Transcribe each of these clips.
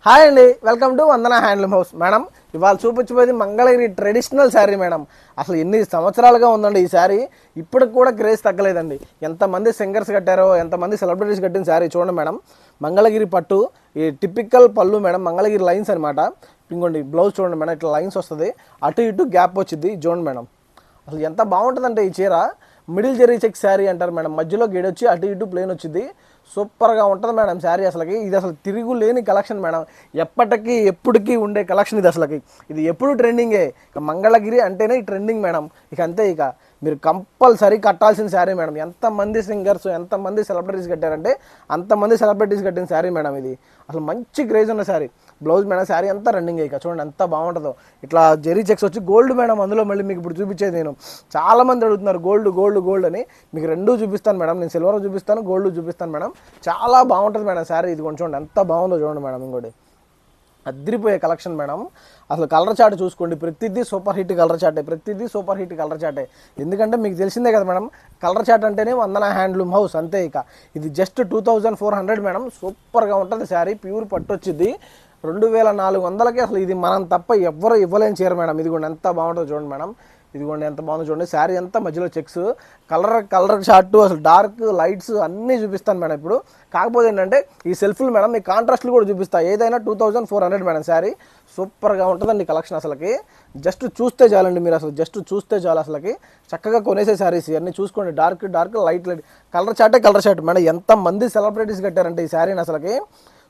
Hi అండి, welcome to Vandana handloom house. Madam, ఇవాళ చూపించబోయేది Mangalagiri traditional sari. Madam, అసలు ఎన్ని సంవత్సరాలుగా ఉందండి ఈ శారీ, ఇప్పటికి కూడా క్రేజ్ తగ్గలేదండి. ఎంతమంది సింగర్స్ కట్టారో, ఎంతమంది సెలబ్రిటీస్ కట్టిన శారీ చూడండి మేడం. మంగళగిరి పట్టు, ఈ టిపికల్ పళ్ళు మేడం, మంగళగిరి లైన్స్ అనమాట. ఇంకోండి బ్లౌజ్ చూడండి మేడం, ఇట్లా లైన్స్ వస్తుంది, అటు ఇటు గ్యాప్ వచ్చింది చూడండి మేడం. అసలు ఎంత బాగుంటుందంటే ఈ చీర మిడిల్ జెరీ చెక్ శారీ అంటారు మేడం. మధ్యలో గేడొచ్చి అటు ఇటు ప్లేన్ వచ్చింది, సూపర్గా ఉంటుంది మేడం శారీ. అసలుకి ఇది అసలు తిరుగులేని కలెక్షన్ మేడం, ఎప్పటికీ ఎప్పటికీ ఉండే కలెక్షన్ ఇది. అసలుకి ఇది ఎప్పుడు ట్రెండింగే, ఇక మంగళగిరి అంటేనే ట్రెండింగ్ మేడం. ఇక అంతే, ఇక మీరు కంపల్సరీ కట్టాల్సిన శారీ మేడం. ఎంతమంది సింగర్స్, ఎంతమంది సెలబ్రిటీస్ కట్టారంటే అంతమంది సెలబ్రిటీస్ కట్టిన శారీ మేడం ఇది. అసలు మంచి క్రేజ్ ఉన్న శారీ. బ్లౌజ్ మేడం, శారీ అంతా రన్నింగ్. ఇక చూడండి ఎంత బాగుంటుందో, ఇట్లా జెరీ చెక్స్ వచ్చి గోల్డ్ మేడం. అందులో మళ్ళీ మీకు ఇప్పుడు చూపించేది నేను, చాలామంది అడుగుతున్నారు గోల్డ్ గోల్డ్ గోల్డ్ అని. మీకు రెండూ చూపిస్తాను మేడం, నేను సిల్వర్ చూపిస్తాను, గోల్డ్ చూపిస్తాను మేడం. చాలా బాగుంటుంది మేడం శారీ. ఇది కొంచెం చూడండి ఎంత బాగుందో చూడండి మేడం. ఇంకోటి అదిరిపోయే కలెక్షన్ మేడం. అసలు కలర్ చార్ట్ చూసుకోండి, ప్రతిదీ సూపర్ హిట్ కలర్ చార్టే, ప్రతిదీ సూపర్ హిట్ కలర్ చార్టే. ఎందుకంటే మీకు తెలిసిందే కదా మేడం, కలర్ చార్ట్ అంటేనే వందన హ్యాండ్లూమ్ హౌస్ అంతే. ఇక ఇది జస్ట్ 2400 మేడం. సూపర్గా ఉంటుంది శారీ, ప్యూర్ పట్టు వచ్చింది. 2400కి అసలు ఇది మనం తప్ప ఎవ్వరు ఇవ్వలేని చీర మేడం. ఇది కూడా ఎంత బాగుంటుందో చూడండి మేడం. ఇదిగోండి ఎంత బాగుందో చూడండి. శారీ అంతా మధ్యలో చెక్స్, కలర్ షార్ట్, అసలు డార్క్ లైట్స్ అన్నీ చూపిస్తాను మేడం ఇప్పుడు. కాకపోతే ఏంటంటే ఈ సెల్ఫ్లు మేడం, మీ కాంట్రాస్ట్లు కూడా చూపిస్తాను. ఏదైనా 2400 మేడం శారీ. సూపర్గా ఉంటుందండి కలెక్షన్. అసలుకి జస్ట్ చూస్తే చాలండి మీరు, అసలు జస్ట్ చూస్తే చాలు. అసలుకి చక్కగా కొనేసే శారీస్ అన్నీ చూసుకోండి. Dark light colour chart madam. ఎంతమంది సెలబ్రిటీస్ కట్టారంటే ఈ శారీని, అసలుకి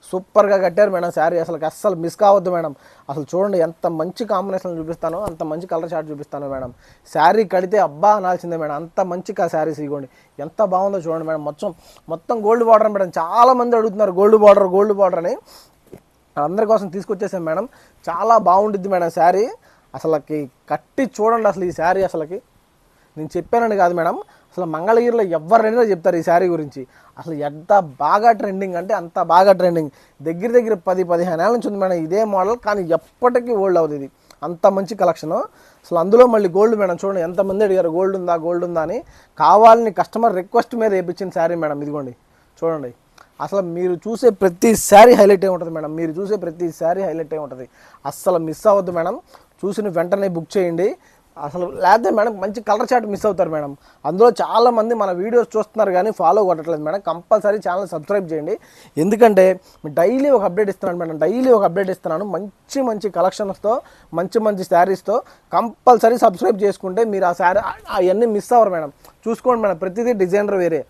సూపర్గా కట్టారు మేడం శారీ. అసలు మిస్ కావద్దు మేడం. అసలు చూడండి ఎంత మంచి కాంబినేషన్ చూపిస్తానో, అంత మంచి కలర్ చార్ట్ చూపిస్తాను మేడం. శారీ కడితే అబ్బా అనాల్సిందే మేడం, అంత మంచి శారీస్. ఇవ్వండి ఎంత బాగుందో చూడండి మేడం. మొత్తం గోల్డ్ బార్డర్ మేడం. చాలామంది అడుగుతున్నారు గోల్డ్ బార్డర్ అని, అందరి కోసం తీసుకొచ్చేసాం మేడం. చాలా బాగుంటుంది మేడం శారీ. అసలుకి కట్టి చూడండి అసలు ఈ శారీ. అసలుకి నేను చెప్పానని కాదు మేడం, అసలు మంగళగిరిలో ఎవరైనా చెప్తారు ఈ శారీ గురించి. అసలు ఎంత బాగా ట్రెండింగ్ అంటే అంత బాగా ట్రెండింగ్. దగ్గర 10-15 ఏళ్ళ నుంచి ఉంది మేడం ఇదే మోడల్, కానీ ఎప్పటికీ ఓల్డ్ అవుతుంది. ఇది అంత మంచి కలెక్షను. అసలు అందులో మళ్ళీ గోల్డ్ మేడం. చూడండి ఎంతమంది అడిగారు గోల్డ్ ఉందా అని. కావాలని కస్టమర్ రిక్వెస్ట్ మీద వేయించిన శారీ మేడం. ఇదిగోండి చూడండి. అసలు మీరు చూసే ప్రతి శారీ హైలైటే ఉంటుంది మేడం. మీరు చూసే ప్రతి శారీ హైలైటే ఉంటుంది. అస్సలు మిస్ అవ్వద్దు మేడం. చూసిన వెంటనే బుక్ చేయండి. అసలు లేకపోతే మేడం మంచి కలర్ చార్ట్ మిస్ అవుతారు మేడం. అందులో చాలామంది మన వీడియోస్ చూస్తున్నారు కానీ ఫాలో కొట్టట్లేదు మేడం. కంపల్సరీ ఛానల్ సబ్స్క్రైబ్ చేయండి. ఎందుకంటే డైలీ ఒక అప్డేట్ ఇస్తున్నాను మేడం, డైలీ ఒక అప్డేట్ ఇస్తున్నాను. మంచి కలెక్షన్స్తో, మంచి శారీస్తో. కంపల్సరీ సబ్స్క్రైబ్ చేసుకుంటే మీరు ఆ శారీ అవన్నీ మిస్ అవ్వరు మేడం. చూసుకోండి మేడం, ప్రతిదీ డిజైనర్ వేరే,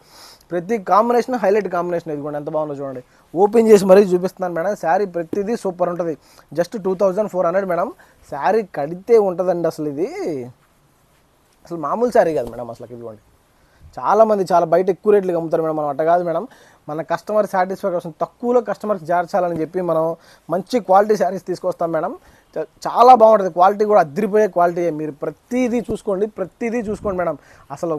ప్రతి కాంబినేషన్ హైలైట్ కాంబినేషన్. ఇది కూడా ఎంత బాగుందో చూడండి. ఓపెన్ చేసి మరీ చూపిస్తున్నాను మేడం. శారీ ప్రతిదీ సూపర్ ఉంటుంది. Just 2400 madam. శారీ కడితే ఉంటుందండి అసలు. ఇది అసలు మామూలు శారీ కాదు మేడం. అసలు ఇదిగోండి, చాలామంది చాలా బయట ఎక్కువ రేట్లుగా అమ్ముతారు మేడం. మనం అట్ట కాదు మేడం. మన కస్టమర్ సాటిస్ఫాక్షన్ తక్కువలో కస్టమర్కి చేర్చాలని చెప్పి మనం మంచి క్వాలిటీ శారీస్ తీసుకొస్తాం మేడం. చాలా బాగుంటుంది, క్వాలిటీ కూడా అదిరిపోయే క్వాలిటీ. మీరు ప్రతిదీ చూసుకోండి మేడం. అసలు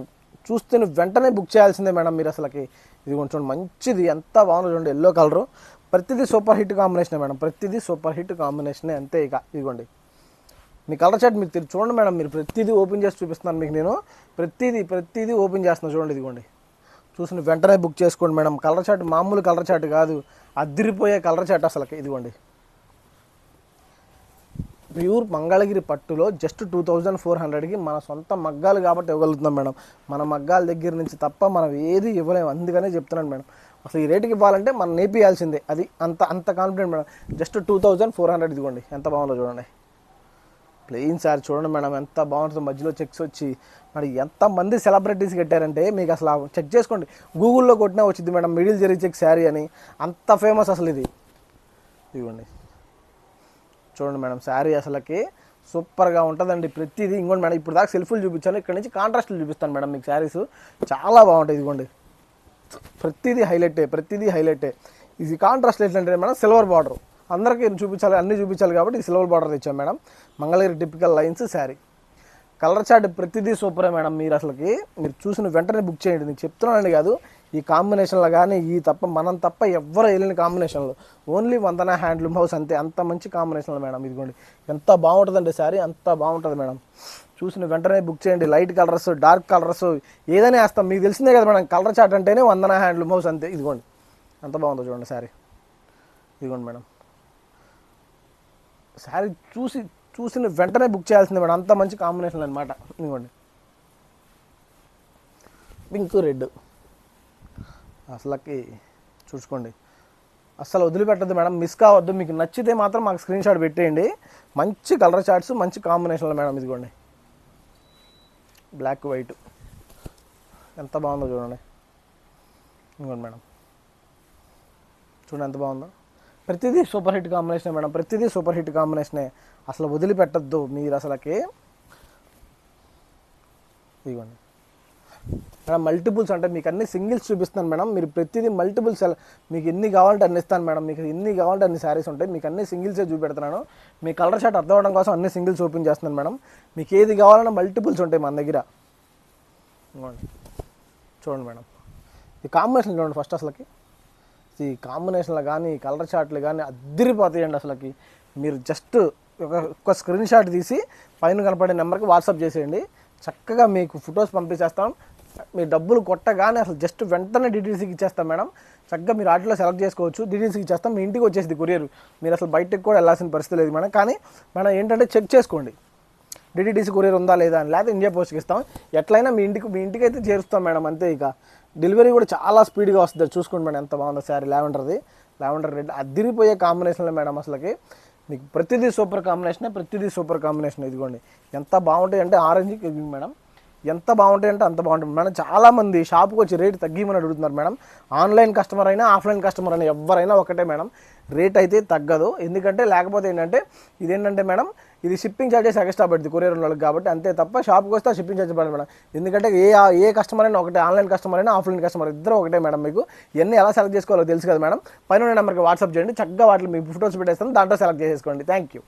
చూస్తే వెంటనే బుక్ చేయాల్సిందే మేడం మీరు. అసలుకి ఇది కొంచెం మంచిది, ఎంత బాగుందో చూడండి. ఎల్లో కలరు, ప్రతిదీ సూపర్ హిట్ కాంబినేషన్ మేడం. ప్రతిదీ సూపర్ హిట్ కాంబినేషనే అంతే. ఇక ఇదిగోండి మీ కలర్ చార్ట్ మీరు చూడండి మేడం. మీరు ప్రతిదీ ఓపెన్ చేసి చూపిస్తున్నాను మీకు నేను. ప్రతిదీ ఓపెన్ చేస్తున్నాను చూడండి. ఇదిగోండి చూసిన వెంటనే బుక్ చేసుకోండి మేడం. కలర్ చార్ట్ మామూలు కలర్ చార్ట్ కాదు, అదిరిపోయే కలర్ చార్ట్ అసలుకి. ఇదిగోండి ప్యూర్ మంగళగిరి పట్టులో జస్ట్ 2400కి మన సొంత మగ్గాలు కాబట్టి ఇవ్వగలుగుతున్నాం మేడం. మన మగ్గాల దగ్గర నుంచి తప్ప మనం ఏది ఇవ్వలేము. అందుకనే చెప్తున్నాను మేడం, అసలు ఈ రేటుకి ఇవ్వాలంటే మనం నేపియాల్సిందే. అది అంత కాన్ఫిడెంట్ మేడం. జస్ట్ 2400. ఇదిగోండి ఎంత బాగుందో చూడండి. ప్లెయిన్ శారీ చూడండి మేడం, ఎంత బాగుంటుందో. మధ్యలో చెక్స్ వచ్చి మరి ఎంతమంది సెలబ్రిటీస్ కట్టారంటే మీకు అసలు చెక్ చేసుకోండి. గూగుల్లో కొట్టినా వచ్చింది మేడం, మిడిల్ జెరీ చెక్ శారీ అని. అంత ఫేమస్ అసలు ఇది. ఇదిగోండి చూడండి మేడం, శారీ అసలుకి సూపర్గా ఉంటుందండి ప్రతిదీ. ఇంకోండి మేడం, ఇప్పుడు దాకా సెల్ఫ్లు చూపించాను, ఇక్కడ నుంచి కాంట్రాస్ట్లు చూపిస్తాను మేడం మీకు. శారీస్ చాలా బాగుంటాయి. ఇదిగోండి ప్రతిదీ హైలైటే. ఇది కాంట్రాస్ట్ ఏంటంటే మేడం సిల్వర్ బార్డర్. అందరికీ అన్నీ చూపించాలి కాబట్టి ఈ సిల్వర్ బార్డర్ తెచ్చాం madam. Mangalagiri typical lines sari. Colour chart ప్రతిదీ సూపరే మేడం. మీరు అసలుకి మీరు చూసిన వెంటనే బుక్ చేయండి. నేను చెప్తున్నానండి కాదు, ఈ కాంబినేషన్లో కానీ మనం తప్ప ఎవ్వరు వెళ్ళిన కాంబినేషన్లో ఓన్లీ వందన హ్యాండ్లూమ్ హౌస్ అంతే. అంత మంచి కాంబినేషన్లో మేడం. ఇదిగోండి ఎంత బాగుంటుందండి శారీ, అంత బాగుంటుంది మేడం. చూసిన వెంటనే బుక్ చేయండి. లైట్ కలర్స్, డార్క్ కలర్స్ ఏదైనా వేస్తాం. మీకు తెలిసిందే కదా మేడం, కలర్ చార్ట్ అంటేనే వందన హ్యాండ్లూమ్ హౌస్ అంతే. ఇదిగోండి ఎంత బాగుందో చూడండి శారీ. ఇదిగోండి మేడం, శారీ చూసిన వెంటనే బుక్ చేయాల్సిందే మేడం, అంత మంచి కాంబినేషన్ అనమాట. ఇదిగోండి పింక్ రెడ్, అసలుకి చూసుకోండి, అస్సలు వదిలిపెట్టద్దు మేడం, మిస్ కావద్దు. మీకు నచ్చితే మాత్రం మాకు స్క్రీన్ షాట్ పెట్టేయండి. మంచి కలర్ చార్ట్స్, మంచి కాంబినేషన్లో మేడం. ఇదిగోండి బ్లాక్ వైట్ ఎంత బాగుందో చూడండి. ఇదిగోండి మేడం, చూడండి ఎంత బాగుందో. ప్రతిదీ సూపర్ హిట్ కాంబినేషనే మేడం, ప్రతిదీ సూపర్ హిట్ కాంబినేషనే, అసలు వదిలిపెట్టద్దు మీరు అసలుకి. ఇదిగోండి మేడం, మల్టిపుల్స్ అంటే మీకు అన్ని సింగిల్స్ చూపిస్తాను మేడం. మీరు ప్రతిదీ మల్టిపుల్స్, మీకు ఎన్ని కావాలంటే అన్ని ఇస్తాను మేడం. మీకు ఎన్ని కావాలంటే అన్ని శారీస్ ఉంటాయి. మీకు అన్ని సింగిల్సే చూపెడుతున్నాను. మీ కలర్ షార్ట్ అర్థం అవడం కోసం అన్ని సింగిల్స్ ఓపెన్ చేస్తున్నాను మేడం. మీకు ఏది కావాలన్నా మల్టిపుల్స్ ఉంటాయి మన దగ్గర. చూడండి మేడం, ఈ కాంబినేషన్ చూడండి ఫస్ట్. అసలుకి ఈ కాంబినేషన్లో కానీ కలర్ షార్ట్లు కానీ అద్దరిపోతాయండి. అసలుకి మీరు జస్ట్ ఒక స్క్రీన్ షాట్ తీసి పైన కనపడే నెంబర్కి వాట్సాప్ చేసేయండి. చక్కగా మీకు ఫొటోస్ పంపించేస్తాం. మీ డబ్బులు కొట్టగానే అసలు జస్ట్ వెంటనే డీటెయిల్స్కి ఇచ్చేస్తాం మేడం. చక్కగా మీరు వాటిలో సెలెక్ట్ చేసుకోవచ్చు, డీటెయిల్స్కి ఇచ్చేస్తాం. మీ ఇంటికి వచ్చేసింది కొరియర్. మీరు అసలు బయటకు కూడా వెళ్ళాల్సిన పరిస్థితి లేదు మేడం. కానీ మనం ఏంటంటే చెక్ చేసుకోండి డిటీడీసీ కొరియర్ ఉందా లేదా అని, లేకపోతే ఇండియా పోస్ట్కి ఇస్తాం. ఎట్లయినా మీ ఇంటికి అయితే చేరుస్తాం మేడం, అంతే. ఇక డెలివరీ కూడా చాలా స్పీడ్గా వస్తుంది. చూసుకోండి మేడం ఎంత బాగుందో శారీ. లావెండర్ రెడ్ అదిరిపోయే కాంబినేషన్లో మేడం. అసలుకి మీకు ప్రతిదీ సూపర్ కాంబినేషన్. ఇదిగోండి ఎంత బాగుంటాయి అంటే ఆరెంజ్ మేడం, ఎంత బాగుంటాయి అంటే అంత బాగుంటుంది మేడం. చాలామంది షాప్కి వచ్చి రేట్ తగ్గిమని అడుగుతున్నారు మేడం. ఆన్లైన్ కస్టమర్ అయినా ఆఫ్లైన్ కస్టమర్ అయినా ఎవరైనా ఒకటే మేడం, రేట్ అయితే తగ్గదు. ఎందుకంటే లేకపోతే ఏంటంటే ఇదేంటంటే మేడం, ఇది షిప్పింగ్ ఛార్జెస్ ఎక్స్ట్రా పడుతుంది కొరియర్ వాళ్ళకి కాబట్టి, అంతే తప్ప షాప్కి వస్తే షిప్పింగ్ ఛార్జెస్ పడదు మేడం. ఎందుకంటే ఏ కస్టమర్ అయినా ఒకటే, ఆన్లైన్ కస్టమర్ అయినా ఆఫ్లైన్ కస్టమర్ ఇద్దరు ఒకటే మేడం. మీకు ఇవన్నీ ఎలా సెలెక్ట్ చేసుకోవాలో తెలుసు కదా మేడం. పైన నెంబర్కి వాట్సాప్ చేయండి. చక్కగా వాటిలో మీ ఫోటోస్ పెట్టేస్తాను, దాంట్లో సెలెక్ట్ చేసేసుకోండి. Thank you.